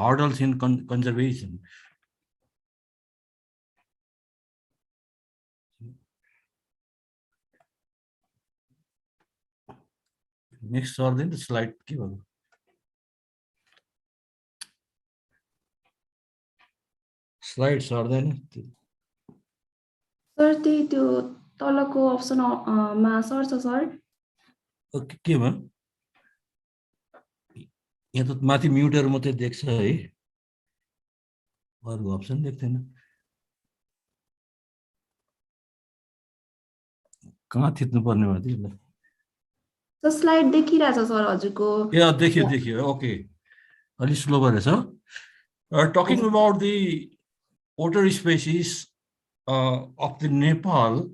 hurdles in conservation. Next the slide. Slides are then. Sir, the तलको option मा सर्छ sir के भयो यहाँ त माथि म्युटहरु मात्रै देख्छ है अरु अप्सन देख्दैन कहाँ थिच्नु पर्ने हो त्यसलाई सर स्लाइड देखिरहेछ सर हजुरको ए देखियो ओके अलि स्लो गरेछ talking about the otter species of the Nepal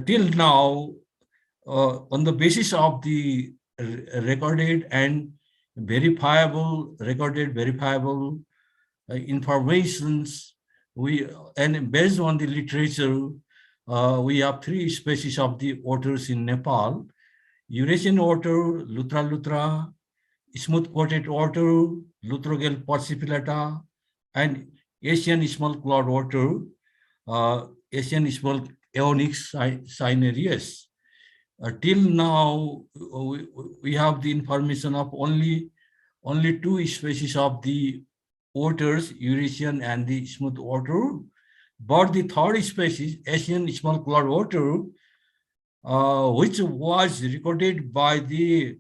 till now on the basis of the recorded verifiable informations and based on the literature we have 3 species of the otters in Nepal: Eurasian otter, lutra, smooth-coated otter, Lutrogel persipilata, and Asian small-clawed otter, Asian small Eonyx cinereus. Till now, we have the information of only 2 species of the otters, Eurasian and the smooth otter. But the 3rd species, Asian small-clawed otter, which was recorded by the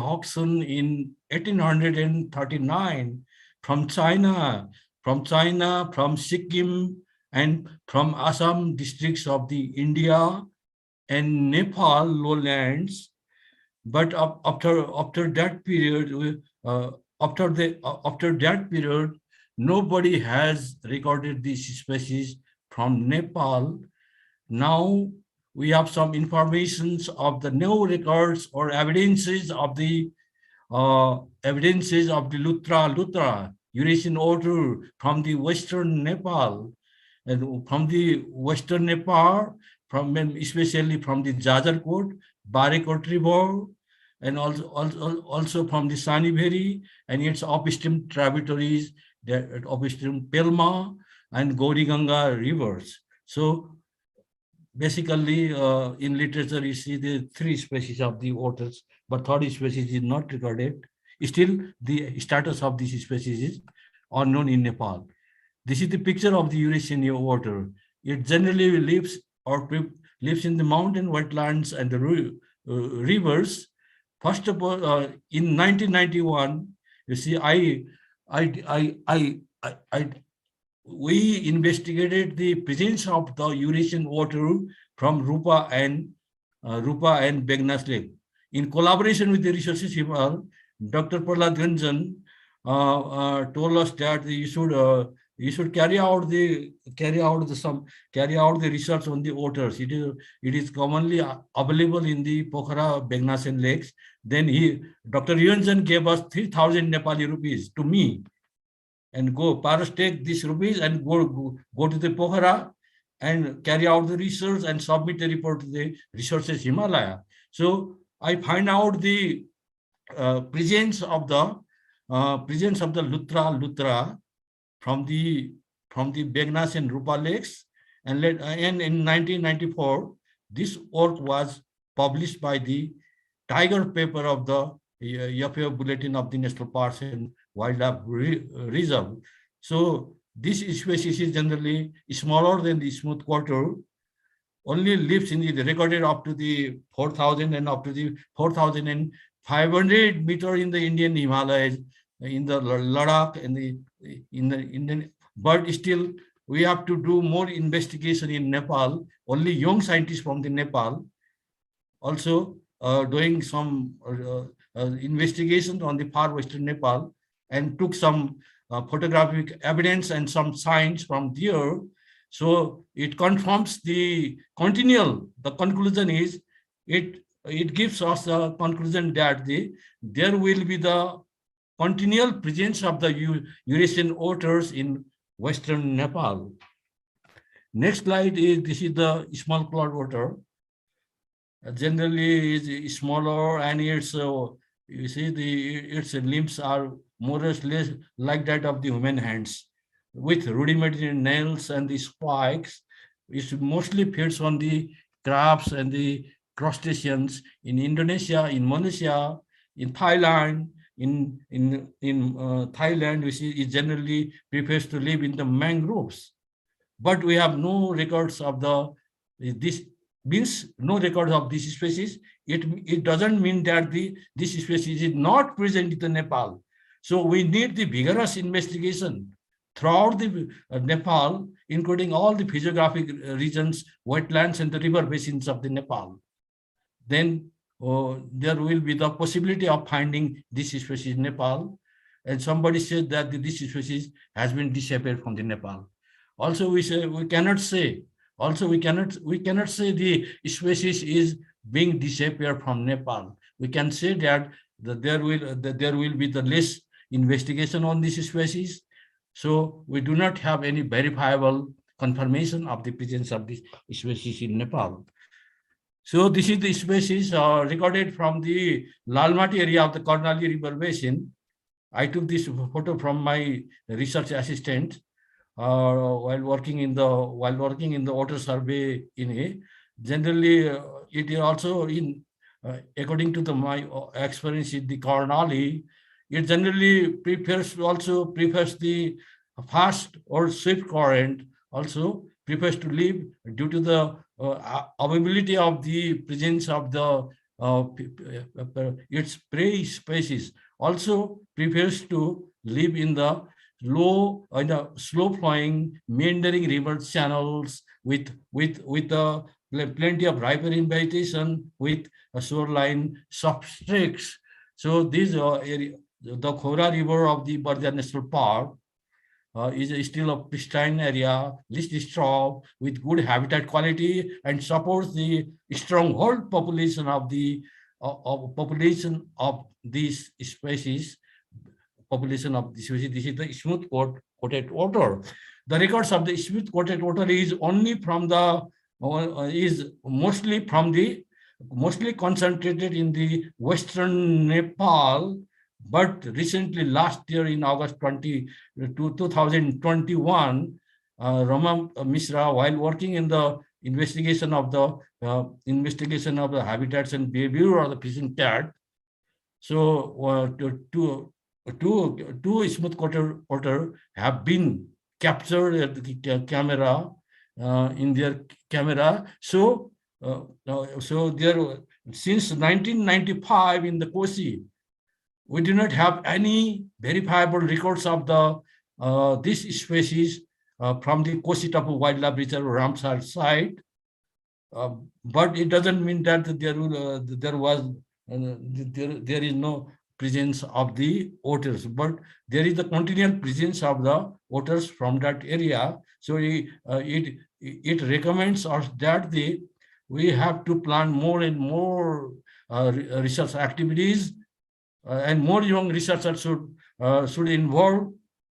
Hodgson in 1839 from China, from Sikkim, and from Assam districts of the India and Nepal lowlands. But after that period, nobody has recorded these species from Nepal. Now we have some informations of the new records or evidences of the lutra, Eurasian otter from the western Nepal, and from the western Nepal, especially from the Jajarkot, Barekot River, and also from the Saniberi and its upstream tributaries, the upstream Pelma and Gauriganga rivers. So basically, in literature, you see the 3 species of the otters, but 3rd species is not recorded. Still, the status of this species is unknown in Nepal. This is the picture of the Eurasian otter. It generally lives in the mountain wetlands and the rivers. First of all, in 1991, you see, we investigated the presence of the Eurasian otter from Rupa and Begnas Lake. In collaboration with the researchers, Dr. Prahlad Ganjan told us that you should carry out the research on the otters. It is commonly available in the Pokhara, Begnasen lakes. Then Dr. Ganjan gave us 3,000 Nepali rupees to me. And go, Paras, take these rupees and go to the Pokhara and carry out the research and submit the report to the researchers Himalaya. So I find out the presence of the lutra from the Begnas and Rupa lakes, and in 1994 this work was published by the Tiger paper of the FAO Bulletin of the National Parks and Wildlife Reserve. So this species is generally smaller than the smooth otter, only lives in the recorded up to the 4,000 and up to the 4,500 meter in the Indian Himalayas, in the Ladakh and in the Indian. But still, we have to do more investigation in Nepal. Only young scientists from the Nepal also doing some investigation on the far western Nepal, and took some photographic evidence and some signs from there. So it confirms the conclusion is, it gives us a conclusion that there will be the continual presence of the Eurasian otters in western Nepal. Next slide this is the small-clawed otter. Generally is smaller, and its You see, its limbs are more or less like that of the human hands, with rudimentary nails and the spikes. It mostly feeds on the crabs and the crustaceans in Indonesia, in Malaysia, in Thailand. In Thailand, we see it generally prefers to live in the mangroves, but we have no records of this means no record of this species. It doesn't mean that this species is not present in the Nepal. So we need the vigorous investigation throughout the Nepal, including all the physiographic regions, wetlands, and the river basins of the Nepal. Then there will be the possibility of finding this species in Nepal. And somebody said that this species has been disappeared from the Nepal. Also, we cannot say. Also, we cannot say the species is being disappeared from Nepal. We can say that there will be the less investigation on this species. So we do not have any verifiable confirmation of the presence of this species in Nepal. So this is the species recorded from the Lalmati area of the Karnali River Basin. I took this photo from my research assistant while working in the Otter survey in a. Generally, it is also in according to my experience in the Karnali, it generally prefers the fast or swift current. Also prefers to live due to the availability of the presence of the its prey species. Also prefers to live in the slow flowing meandering river channels with plenty of riparian vegetation with a shoreline substrates. So these the Khora River of the Bardia National Park is still a pristine area, least disturbed, with good habitat quality, and supports the stronghold population of the population of these species. Population of the species. This is the smooth-coated otter. The records of the smooth-coated otter is only from the is mostly concentrated in the western Nepal, but recently last year in August 2021, Rama Mishra, while working in the investigation of the habitats and behavior of the fishing cat, so two smooth-coated otter have been captured at the camera in their camera. So there since 1995 in the Kosi, we do not have any verifiable records of this species from the Kosi Tapu Wildlife Reserve Ramsar site. But it doesn't mean that there is no presence of the otters, but there is the continual presence of the otters from that area. So it recommends us that we have to plan more and more research activities, and more young researchers should involve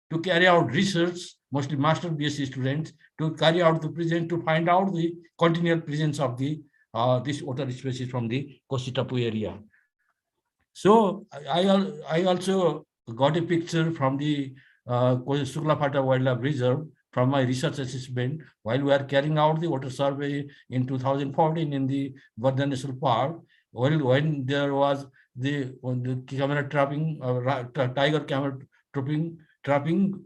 to carry out research, mostly master BSc students, to carry out to find out the continual presence of this otter species from the Kosi Tapu area. So I also got a picture from the Suklapata Wildlife Reserve from my research assessment while we are carrying out the otter survey in 2014 in the Bardia National Park. When there was the camera trapping, tiger camera trapping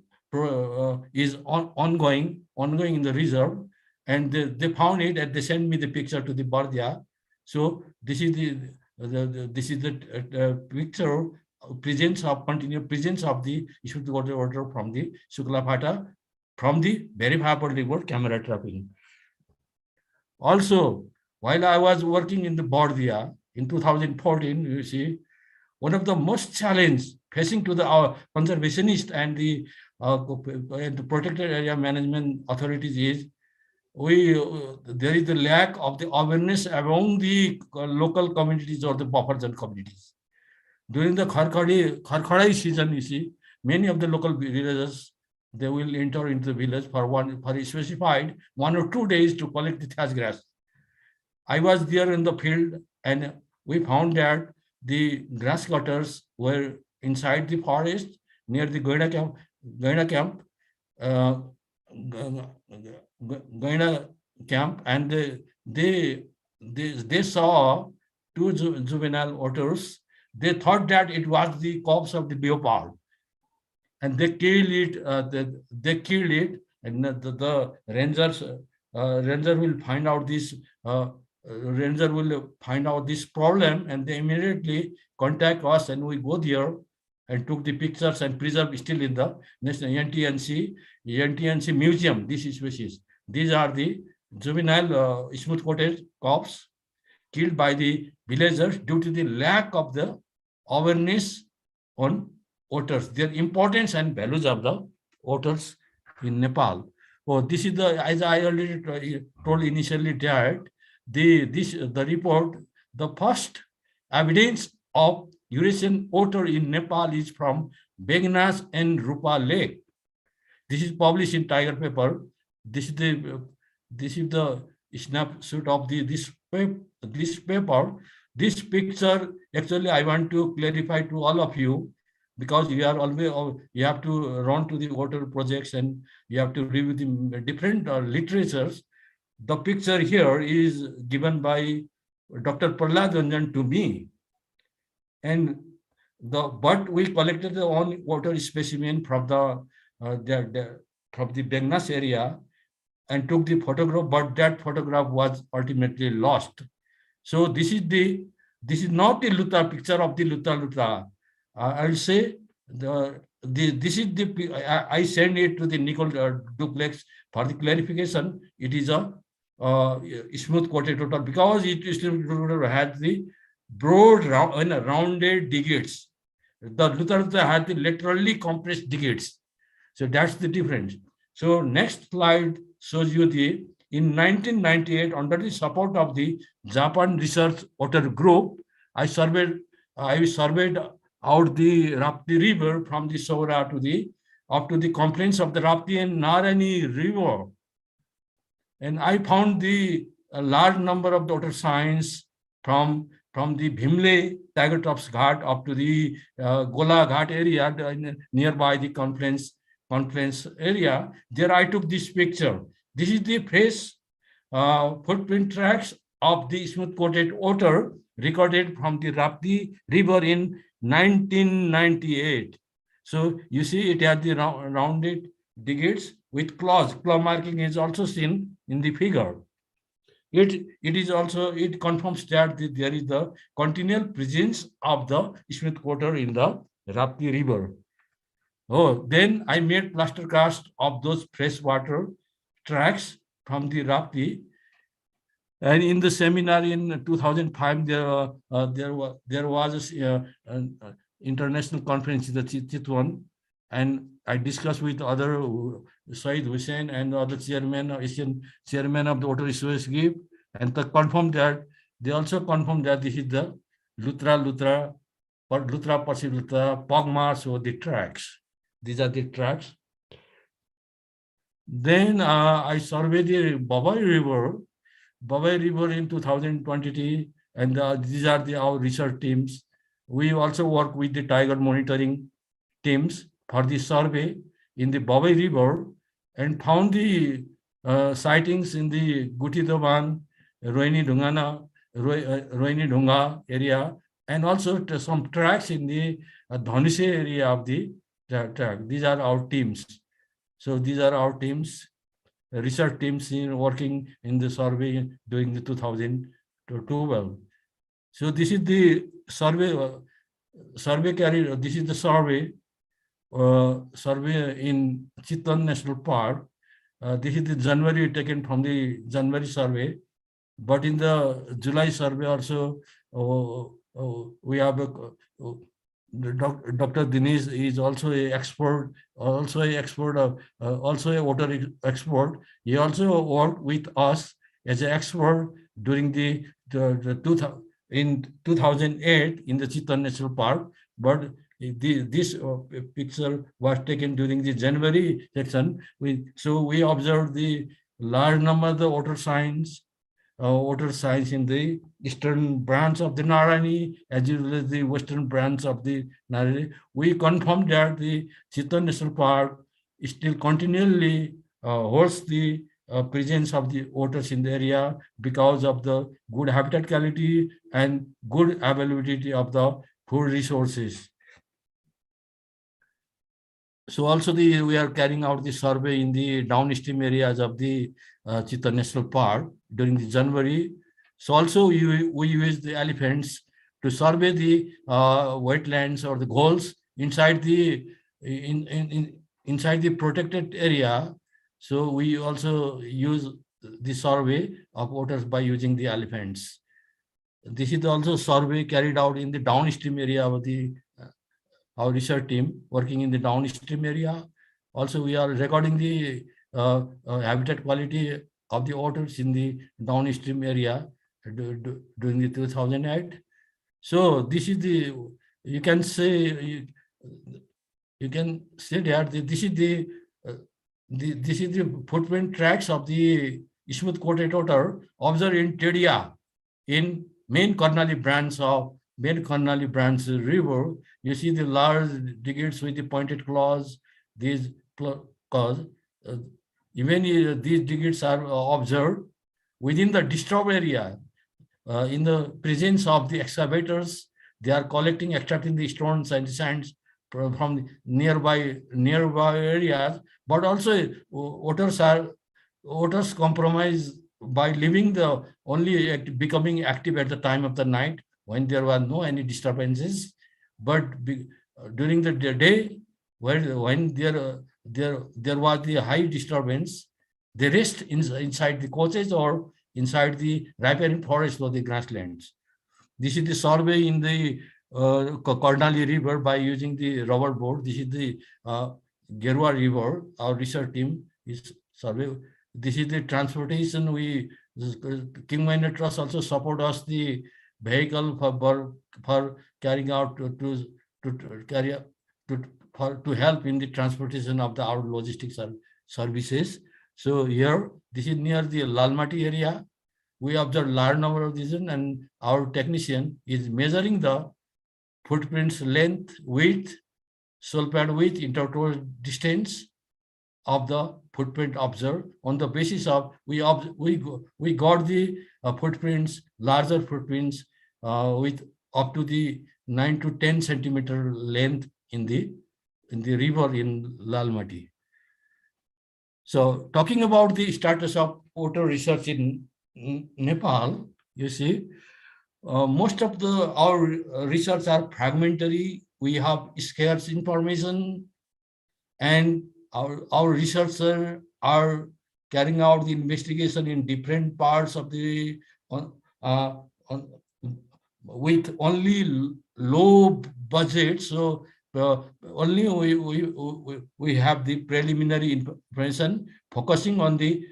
is ongoing in the reserve, and they found it and they sent me the picture to the Bardia. So this is the picture continuous presence of the Ishwati otter from the Suklapata from the verifiable report camera trapping. Also, while I was working in the Bardia in 2014, you see, one of the most challenge facing to the conservationist and the protected area management authorities is there is the lack of the awareness among the local communities or the buffer zone communities. During the Kharkhadai season, you see, many of the local villagers, they will enter into the village for a specified 1 or 2 days to collect the thatch grass. I was there in the field, and we found that the grass cutters were inside the forest near the Goina camp, uh, Goina camp, and they saw two juvenile otters. They thought that it was the corpse of the leopard, and they killed it. They killed it, and the rangers ranger will find out this. Ranger will find out this problem, and they immediately contact us, and we go there and took the pictures and preserved still in the National NTNC museum. This species. These are the juvenile smooth-coated corpse killed by the villagers due to the lack of the awareness on otters, their importance and values of the otters in Nepal. Oh, this is the, as I already told initially that the report, the first evidence of Eurasian otter in Nepal is from Begnas and Rupa Lake. This is published in Tiger paper. This is the snapshot of this paper. This picture, actually, I want to clarify to all of you, because you are always, you have to run to the water projects and you have to review the different literatures. The picture here is given by Dr. Prahlad Ranjan to me, and but we collected the own water specimen from from the Begnas area and took the photograph, but that photograph was ultimately lost. So this is not the Luta picture of the Luta. I will say this is the I send it to the nickel duplex for the clarification. It is a smooth coated total, because it has the broad rounded digits. The Luta had the laterally compressed digits. So that's the difference. So next slide shows you the, in 1998, under the support of the Japan Research Otter Group, I surveyed out the Rapti River from the Saura to the up to the confluence of the Rapti and Narani River, and I found the large number of the otter signs from the Bhimle Tiger Tops Ghat up to the Gola Ghat area nearby the confluence area. There I took this picture. This is the fresh footprint tracks of the smooth-coated otter recorded from the Rapti River in 1998. So you see it had the rounded digits with claws. Claw marking is also seen in the figure. It confirms that there is the continual presence of the smooth otter in the Rapti River. Oh, then I made plaster cast of those freshwater tracks from the Rapti. And in the seminar in 2005, there was an international conference in the Chitwan, and I discussed with other Said Hussain and other Asian chairman of the Otter Research Group, and they also confirmed that this is the Lutra Pasilutra, Pogmas, or the tracks. These are the tracks. Then I surveyed the Bawai River in 2020, and these are our research teams. We also work with the tiger monitoring teams for the survey in the Bawai River, and found the sightings in the Gutidoban, Rohini Dunga area, and also some tracks in the Dhanise area of the track. These are our teams. So these are our teams, research teams working in the survey during the 2012. So this is the survey carried. This is the survey in Chitan National Park. This is the January taken from the January survey, but in the July survey also we have Dr. Dinesh is also an expert, also a water expert. He also worked with us as an expert during in 2008 in the Chitan National Park, but this picture was taken during the January section. So we observed the large number of the otter signs otter signs in the eastern branch of the Narani as well as the western branch of the Narani. We confirm that the Chitta National Park still continually holds the presence of the otters in the area because of the good habitat quality and good availability of the food resources. So also we are carrying out the survey in the downstream areas of the Chitta National Park during the January. So also we use the elephants to survey the wetlands or the goals inside the inside the protected area. So we also use the survey of otters by using the elephants. This is also survey carried out in the downstream area of the our research team working in the downstream area. Also, we are recording the habitat quality of the otters in the downstream area during the 2008. So this is the, you can say that this is the footprint tracks of the smooth coated otter observed in Tedia in main Karnali branch river. You see the large digits with the pointed claws. These claws, even these digits are observed within the disturbed area. In the presence of the excavators, they are collecting, extracting the stones and sands from nearby areas. But also, otters compromise by living the only becoming active at the time of the night when there were no any disturbances. But during the day, when there was the high disturbance, they rest inside the coaches or inside the riparian forest or the grasslands. This is the survey in the Karnali River by using the rubber board. This is the Gerwa River. Our research team is survey. This is the transportation. King Miner Trust also support us the vehicle for carrying out to help in the transportation of our logistics services. So here, this is near the Lalmati area. We observe large number of these, and our technician is measuring the footprints length, width, sole pad width, intertoe distance of the footprint observed. On the basis of we got the footprints, larger footprints with up to the 9 to 10 centimeter length in the river in Lalmati. So talking about the status of otter research in Nepal, you see, most of our research are fragmentary. We have scarce information, and our researchers are carrying out the investigation in different parts of the with only low budget. So only we have the preliminary information focusing on the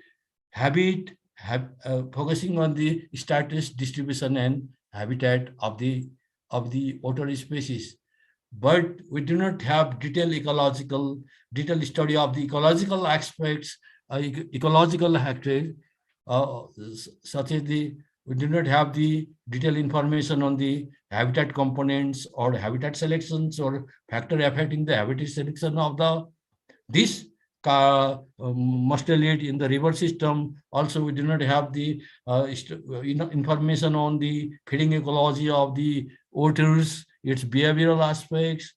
focusing on the status, distribution, and habitat of the otter species. But we do not have detailed study of the ecological aspects, such as we do not have the detailed information on the habitat components or habitat selections or factor affecting the habitat selection of this mustelid in the river system. Also, we do not have the information on the feeding ecology of the otters, its behavioral aspects.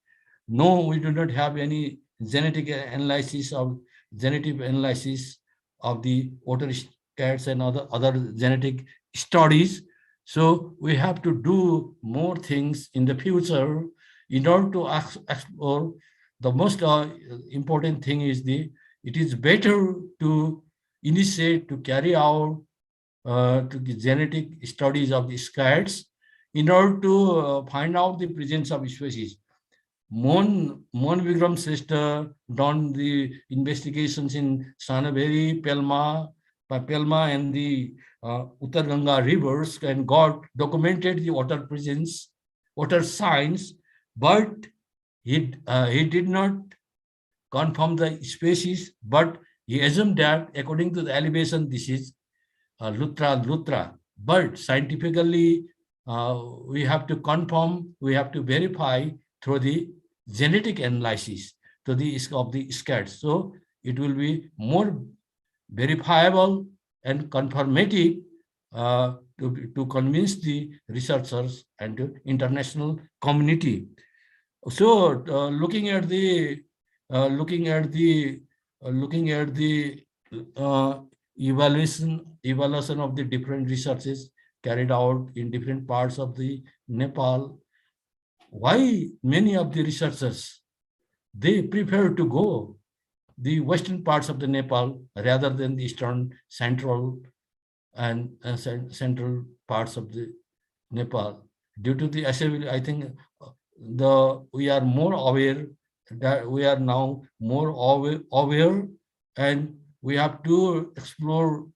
No, we do not have any genetic analysis of the otter cats and other genetic studies. So we have to do more things in the future in order to explore. The most important thing is it is better to initiate, to carry out to the genetic studies of the cats in order to find out the presence of species. Mon Vikram sister done the investigations in Sanaberi, Pelma and the Uttar Ganga rivers and got documented the otter presence, otter signs, but he did not confirm the species, but he assumed that according to the elevation, this is Lutra. But scientifically, we have to confirm, we have to verify through the genetic analysis to the of the scats. So it will be more verifiable and confirmative to convince the researchers and the international community. So looking at the uh, evaluation of the different researches carried out in different parts of the Nepal, why many of the researchers they prefer to go the western parts of the Nepal rather than the eastern, central, and central parts of the Nepal. Due to the assembly, I think we are more aware that we are now more aware, and we have to explore.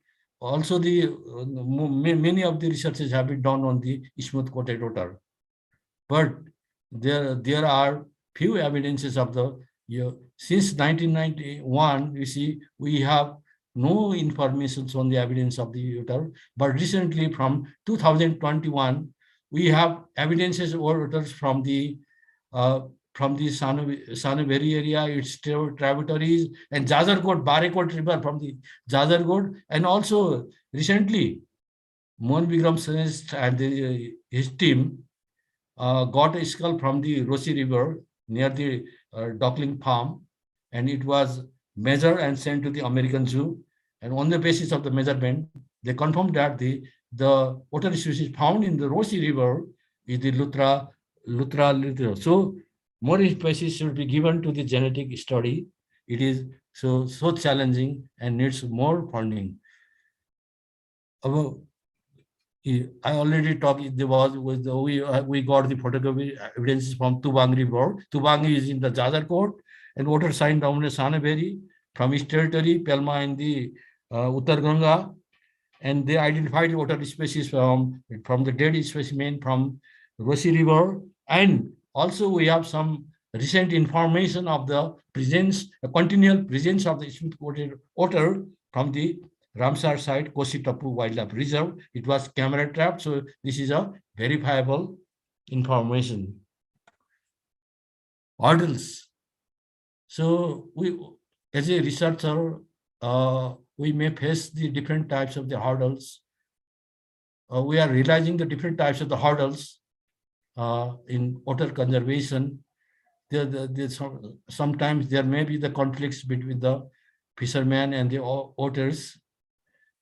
Also, the many of the researches have been done on the smooth coated otter, but there are few evidences of the since 1991. You see, we have no information on the evidence of the otter, but recently from 2021 we have evidences of otters uh, from the Sanaberi area, its tributaries, and Jajarkot, Barekot River from the Jajarkot, and also recently Mohan Bigram and his team got a skull from the Rosi River near the Dockling Farm, and it was measured and sent to the American Zoo. And on the basis of the measurement, they confirmed that the otter species found in the Rosi River is the Lutra. So more species should be given to the genetic study. It is so challenging and needs more funding. I already talked. There was with the, we got the photography evidences from Tubang River. Tubang is in the Jajarkot, and water sign down in Sanaberi from his territory, Pelma in the Uttar Ganga, and they identified water species from the dead specimen from Rosi River, and also we have some recent information of the presence, a continual presence of the smooth-coated otter from the Ramsar site, Kosi-Tapu Wildlife Reserve. It was camera trapped, so this is a verifiable information. Hurdles. So we, as a researcher, we may face the different types of the hurdles. We are realizing the different types of the hurdles in otter conservation. Sometimes there may be the conflicts between the fishermen and the otters.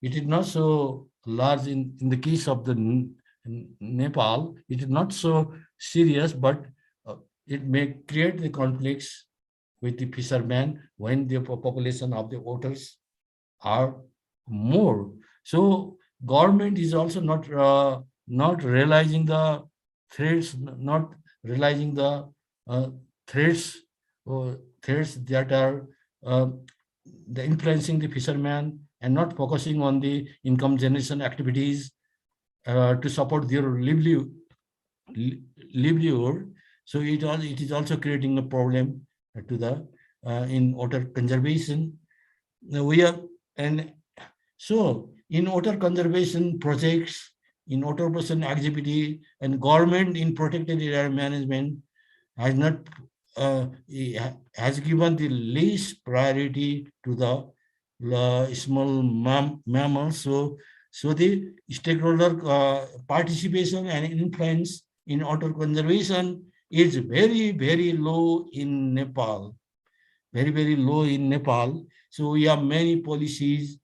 It is not so large in the case of the Nepal. It is not so serious, but it may create the conflicts with the fishermen when the population of the otters are more. So government is also not realizing the threats, not realizing the uh, threats threats that are uh, the influencing the fishermen, and not focusing on the income generation activities to support their livelihood. So it is also creating a problem to the in otter conservation. We are and so in otter conservation projects, in otter conservation activity, and government in protected area management has not has given the least priority to the small mammals. So the stakeholder participation and influence in otter conservation is very low in Nepal. Very low in Nepal. So we have many policies,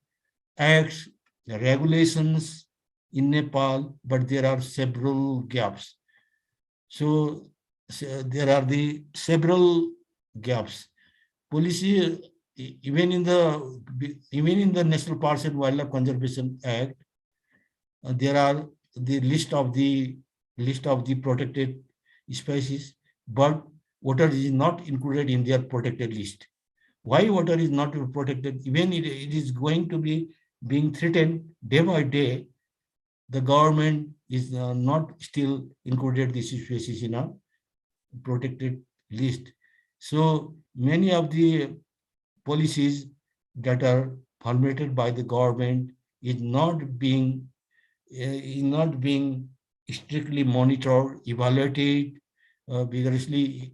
acts, regulations in Nepal, but there are several gaps. So there are the several gaps. Policy, even in the National Parks and Wildlife Conservation Act, there are the list of the protected species, but otter is not included in their protected list. Why otter is not protected? Even it is going to be being threatened day by day. The government is not still included this species in a protected list. So many of the policies that are formulated by the government is not being is not being strictly monitored, evaluated, vigorously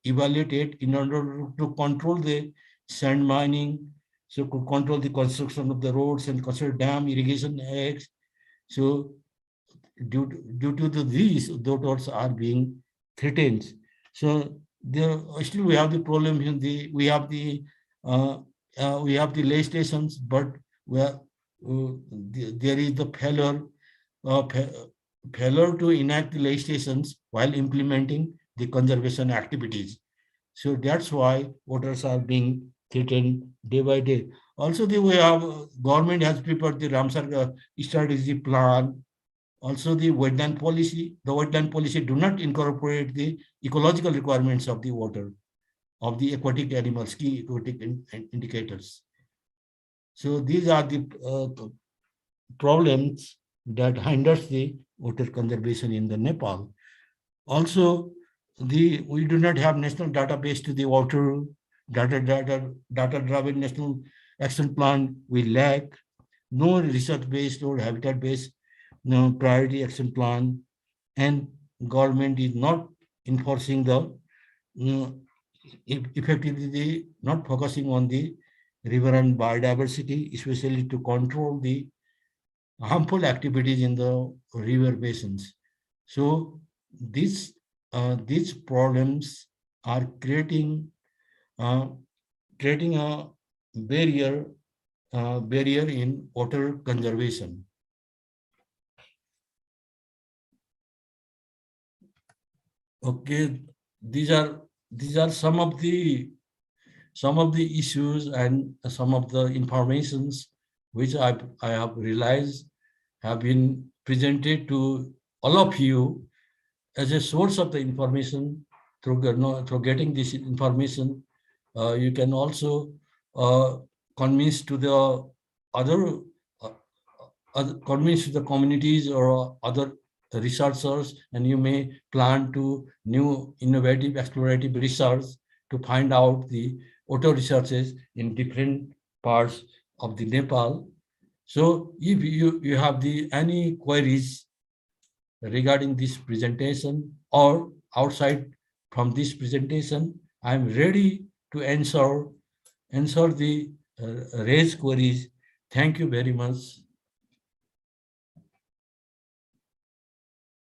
evaluated in order to control the sand mining, so to control the construction of the roads and consider dam irrigation acts. So due to these, the roads are being threatened. So there still we have the problem in the uh, we have the lay stations, but where there is the failure to enact the legislations while implementing the conservation activities. So that's why waters are being threatened day by day. Also, the way our government has prepared the Ramsar strategy plan. Also, the wetland policy. The wetland policy do not incorporate the ecological requirements of the water, of the aquatic animals, key aquatic indicators. So these are the problems that hinders the water conservation in the Nepal. Also, we do not have national database to the water data-driven national action plan. We lack no research-based or habitat-based no priority action plan, and government is not enforcing the effectively, not focusing on the river and biodiversity, especially to control the harmful activities in the river basins. So these problems are uh, creating a barrier in water conservation. Okay, these are some of the issues and some of the informations which I have realized have been presented to all of you as a source of the information. Through getting this information, you can also uh, convince to the other, uh, convince the communities or other researchers, and you may plan to new innovative explorative research to find out the auto researches in different parts of the Nepal. So if you have the any queries regarding this presentation or outside from this presentation, I am ready to answer the raised queries. Thank you very much.